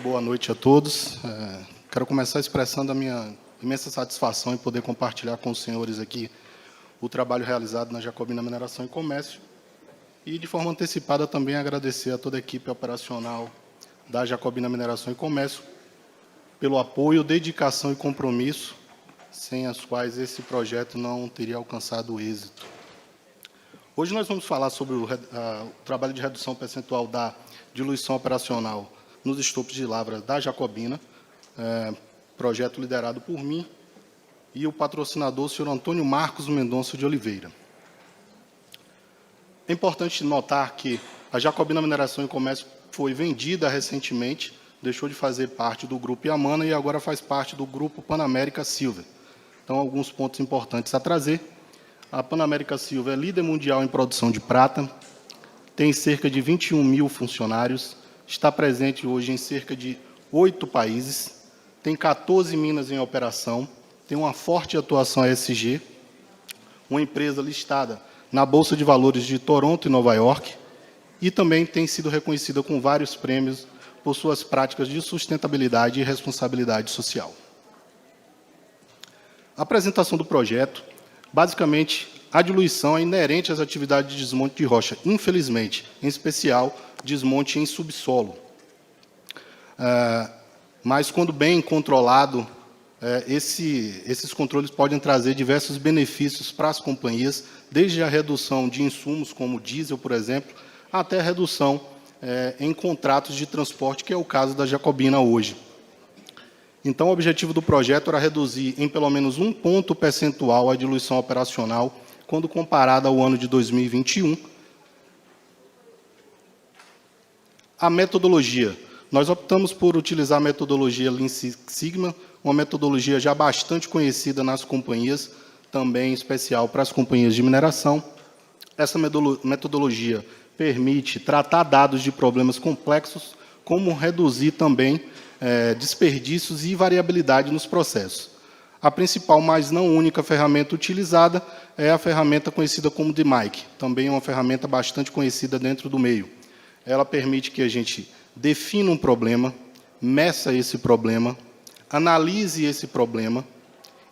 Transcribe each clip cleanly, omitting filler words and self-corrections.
boa noite a todos. Quero começar expressando a minha imensa satisfação em poder compartilhar com os senhores aqui o trabalho realizado na Jacobina Mineração e Comércio e, de forma antecipada, também agradecer a toda a equipe operacional da Jacobina Mineração e Comércio pelo apoio, dedicação e compromisso, sem as quais esse projeto não teria alcançado o êxito. Hoje nós vamos falar sobre o trabalho de redução percentual da diluição operacional nos estopos de lavra da Jacobina, projeto liderado por mim e o patrocinador, o senhor Antônio Marcos Mendonça de Oliveira. É importante notar que a Jacobina Mineração e Comércio foi vendida recentemente, deixou de fazer parte do Grupo Yamana e agora faz parte do Grupo Panamérica Silver. Então, alguns pontos importantes a trazer. A Panamérica Silver é líder mundial em produção de prata, tem cerca de 21 mil funcionários, está presente hoje em cerca de 8 países, tem 14 minas em operação, tem uma forte atuação ESG, uma empresa listada na Bolsa de Valores de Toronto e Nova York, e também tem sido reconhecida com vários prêmios por suas práticas de sustentabilidade e responsabilidade social. A apresentação do projeto, basicamente, a diluição é inerente às atividades de desmonte de rocha, infelizmente, em especial, desmonte em subsolo. Mas, quando bem controlado, esses controles podem trazer diversos benefícios para as companhias, desde a redução de insumos, como diesel, por exemplo, até a redução em contratos de transporte, que é o caso da Jacobina hoje. Então, o objetivo do projeto era reduzir em pelo menos 1 ponto percentual a diluição operacional, quando comparada ao ano de 2021. A metodologia. Nós optamos por utilizar a metodologia Lean Six Sigma, uma metodologia já bastante conhecida nas companhias, também em especial para as companhias de mineração. Essa metodologia permite tratar dados de problemas complexos, como reduzir também desperdícios e variabilidade nos processos. A principal, mas não única ferramenta utilizada é a ferramenta conhecida como DMAIC, também é uma ferramenta bastante conhecida dentro do meio. Ela permite que a gente defina um problema, meça esse problema, analise esse problema,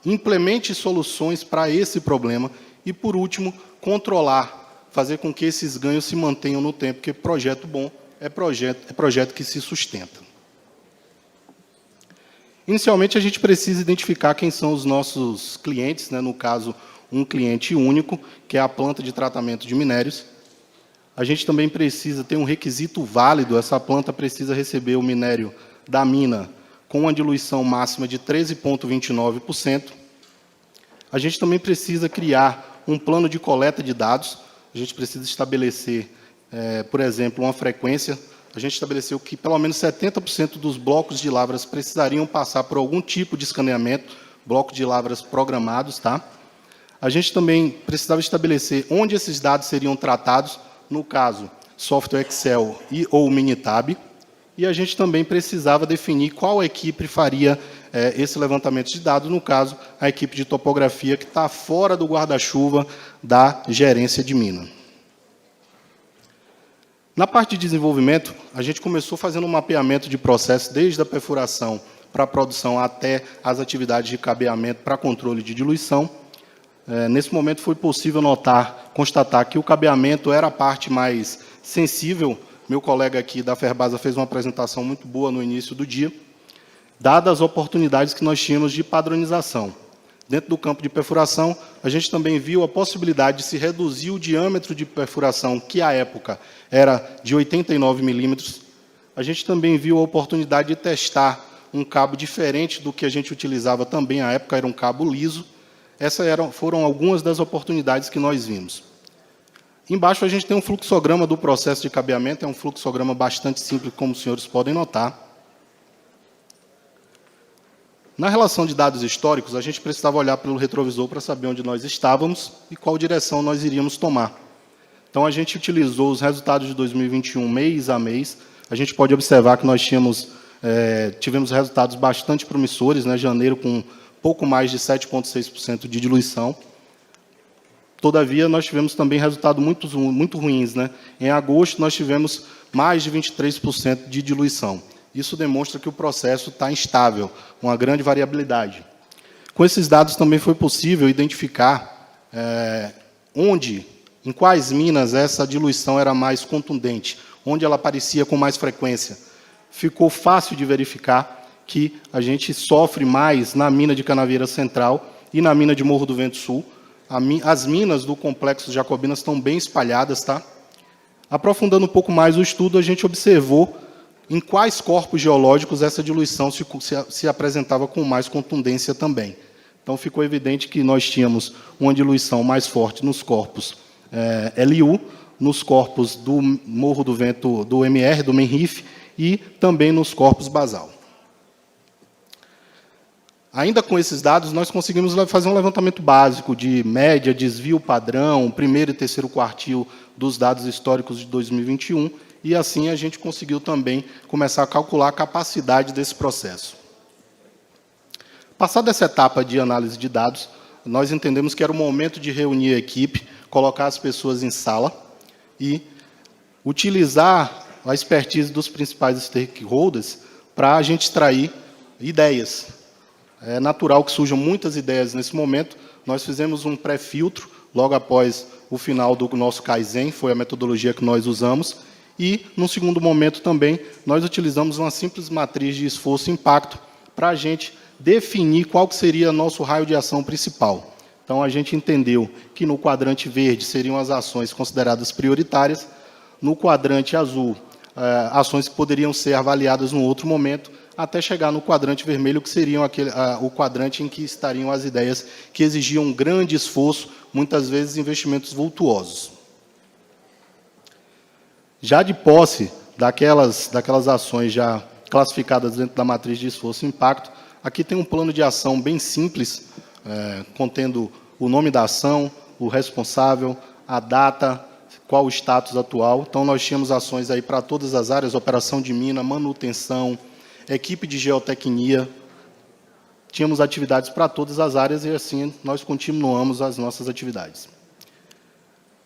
implemente soluções para esse problema e, por último, controlar, fazer com que esses ganhos se mantenham no tempo, porque projeto bom é projeto que se sustenta. Inicialmente, a gente precisa identificar quem são os nossos clientes, no caso, um cliente único, que é a planta de tratamento de minérios. A gente também precisa ter um requisito válido, essa planta precisa receber o minério da mina com uma diluição máxima de 13,29%. A gente também precisa criar um plano de coleta de dados, a gente precisa estabelecer, por exemplo, uma frequência. A gente estabeleceu que pelo menos 70% dos blocos de lavras precisariam passar por algum tipo de escaneamento, bloco de lavras programados, tá? A gente também precisava estabelecer onde esses dados seriam tratados, no caso, software Excel ou Minitab, e a gente também precisava definir qual equipe faria esse levantamento de dados, no caso, a equipe de topografia, que está fora do guarda-chuva da gerência de mina. Na parte de desenvolvimento, a gente começou fazendo um mapeamento de processo, desde a perfuração para a produção até as atividades de cabeamento para controle de diluição. Nesse momento, foi possível constatar que o cabeamento era a parte mais sensível. Meu colega aqui da Ferbasa fez uma apresentação muito boa no início do dia, dadas as oportunidades que nós tínhamos de padronização. Dentro do campo de perfuração, a gente também viu a possibilidade de se reduzir o diâmetro de perfuração, que, à época, era de 89 milímetros. A gente também viu a oportunidade de testar um cabo diferente do que a gente utilizava também, à época, era um cabo liso. Essas foram algumas das oportunidades que nós vimos. Embaixo, a gente tem um fluxograma do processo de cabeamento, é um fluxograma bastante simples, como os senhores podem notar. Na relação de dados históricos, a gente precisava olhar pelo retrovisor para saber onde nós estávamos e qual direção nós iríamos tomar. Então, a gente utilizou os resultados de 2021, mês a mês. A gente pode observar que nós tivemos resultados bastante promissores, janeiro com pouco mais de 7,6% de diluição. Todavia, nós tivemos também resultados muito ruins. Em agosto, nós tivemos mais de 23% de diluição. isso demonstra que o processo está instável, uma grande variabilidade. Com esses dados também foi possível identificar em quais minas essa diluição era mais contundente, onde ela aparecia com mais frequência. Ficou fácil de verificar que a gente sofre mais na mina de Canavieira Central e na mina de Morro do Vento Sul. As minas do Complexo Jacobinas estão bem espalhadas, tá? Aprofundando um pouco mais o estudo, a gente observou em quais corpos geológicos essa diluição se apresentava com mais contundência também. Então, ficou evidente que nós tínhamos uma diluição mais forte nos corpos LU, nos corpos do Morro do Vento, do MR, do Menrife, e também nos corpos basal. Ainda com esses dados, nós conseguimos fazer um levantamento básico de média, desvio padrão, primeiro e terceiro quartil dos dados históricos de 2021, e assim a gente conseguiu também começar a calcular a capacidade desse processo. Passada essa etapa de análise de dados, nós entendemos que era o momento de reunir a equipe, colocar as pessoas em sala e utilizar a expertise dos principais stakeholders para a gente extrair ideias. É natural que surjam muitas ideias nesse momento. Nós fizemos um pré-filtro logo após o final do nosso Kaizen, foi a metodologia que nós usamos, e, num segundo momento também, nós utilizamos uma simples matriz de esforço e impacto para a gente definir qual que seria nosso raio de ação principal. Então, a gente entendeu que no quadrante verde seriam as ações consideradas prioritárias, no quadrante azul, ações que poderiam ser avaliadas num outro momento, até chegar no quadrante vermelho, que seria o quadrante em que estariam as ideias que exigiam um grande esforço, muitas vezes investimentos vultuosos. Já de posse daquelas ações já classificadas dentro da matriz de esforço e impacto, aqui tem um plano de ação bem simples, contendo o nome da ação, o responsável, a data, qual o status atual. Então, nós tínhamos ações aí para todas as áreas, operação de mina, manutenção, equipe de geotecnia, tínhamos atividades para todas as áreas e, assim, nós continuamos as nossas atividades.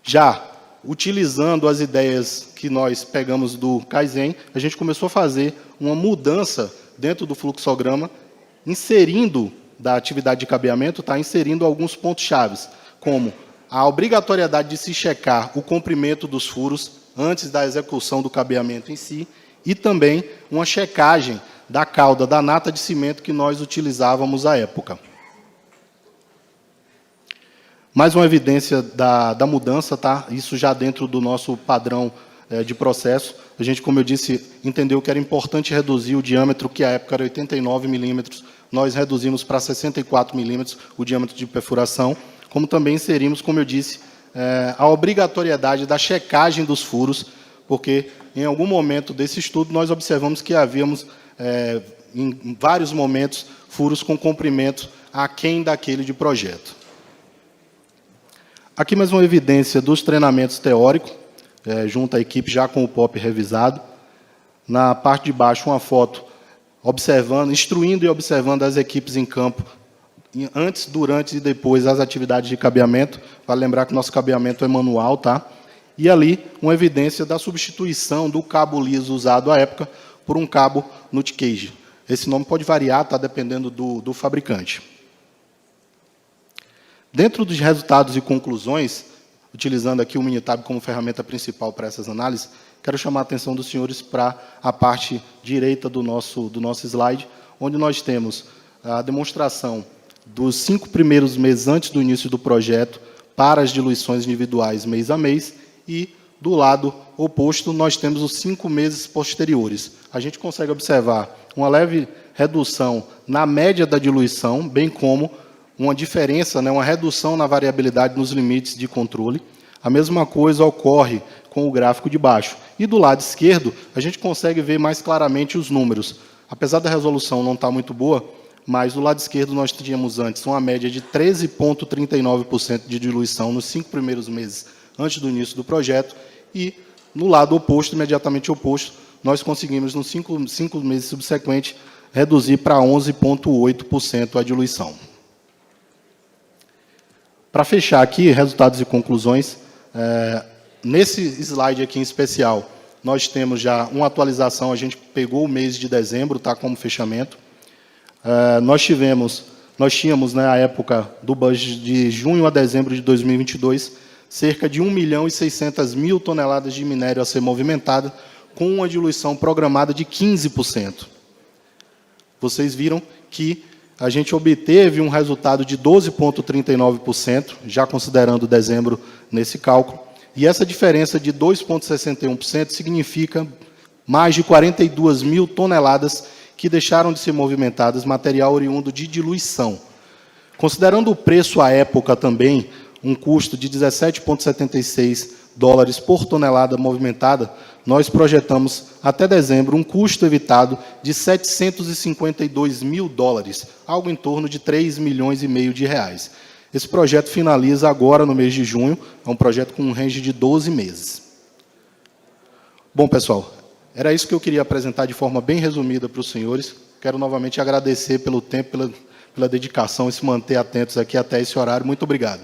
Já utilizando as ideias que nós pegamos do Kaizen, a gente começou a fazer uma mudança dentro do fluxograma, inserindo da atividade de cabeamento, inserindo alguns pontos chaves, como a obrigatoriedade de se checar o comprimento dos furos antes da execução do cabeamento em si, e também uma checagem da cauda da nata de cimento que nós utilizávamos à época. Mais uma evidência da mudança, isso já dentro do nosso padrão de processo. A gente, como eu disse, entendeu que era importante reduzir o diâmetro, que à época era 89 milímetros, nós reduzimos para 64 milímetros o diâmetro de perfuração, como também inserimos, como eu disse, a obrigatoriedade da checagem dos furos, porque em algum momento desse estudo nós observamos que havíamos, em vários momentos, furos com comprimento aquém daquele de projeto. Aqui mais uma evidência dos treinamentos teóricos, junto à equipe já com o POP revisado. Na parte de baixo, uma foto observando, instruindo e observando as equipes em campo, antes, durante e depois as atividades de cabeamento. Vale lembrar que nosso cabeamento é manual, E ali, uma evidência da substituição do cabo liso usado à época por um cabo nut cage. Esse nome pode variar, dependendo do fabricante. Dentro dos resultados e conclusões, utilizando aqui o Minitab como ferramenta principal para essas análises, quero chamar a atenção dos senhores para a parte direita do nosso slide, onde nós temos a demonstração dos 5 primeiros meses antes do início do projeto para as diluições individuais mês a mês, e, do lado oposto, nós temos os 5 meses posteriores. A gente consegue observar uma leve redução na média da diluição, bem como uma diferença, uma redução na variabilidade nos limites de controle. A mesma coisa ocorre com o gráfico de baixo. E do lado esquerdo, a gente consegue ver mais claramente os números. Apesar da resolução não estar muito boa, mas do lado esquerdo nós tínhamos antes uma média de 13,39% de diluição nos 5 primeiros meses antes do início do projeto, e no lado oposto, imediatamente oposto, nós conseguimos, nos 5 meses subsequentes, reduzir para 11,8% a diluição. Para fechar aqui, resultados e conclusões, nesse slide aqui em especial, nós temos já uma atualização, a gente pegou o mês de dezembro, tá, como fechamento. Nós tínhamos, né, à época do budget de junho a dezembro de 2022, cerca de 1.600.000 toneladas de minério a ser movimentada, com uma diluição programada de 15%. Vocês viram que a gente obteve um resultado de 12,39%, já considerando dezembro nesse cálculo, e essa diferença de 2,61% significa mais de 42.000 toneladas que deixaram de ser movimentadas, material oriundo de diluição. Considerando o preço à época também, um custo de 17,76 dólares por tonelada movimentada, nós projetamos até dezembro um custo evitado de 752 mil dólares, algo em torno de 3,5 milhões de reais. Esse projeto finaliza agora no mês de junho, é um projeto com um range de 12 meses. Bom, pessoal, era isso que eu queria apresentar de forma bem resumida para os senhores. Quero novamente agradecer pelo tempo, pela dedicação e se manter atentos aqui até esse horário. Muito obrigado.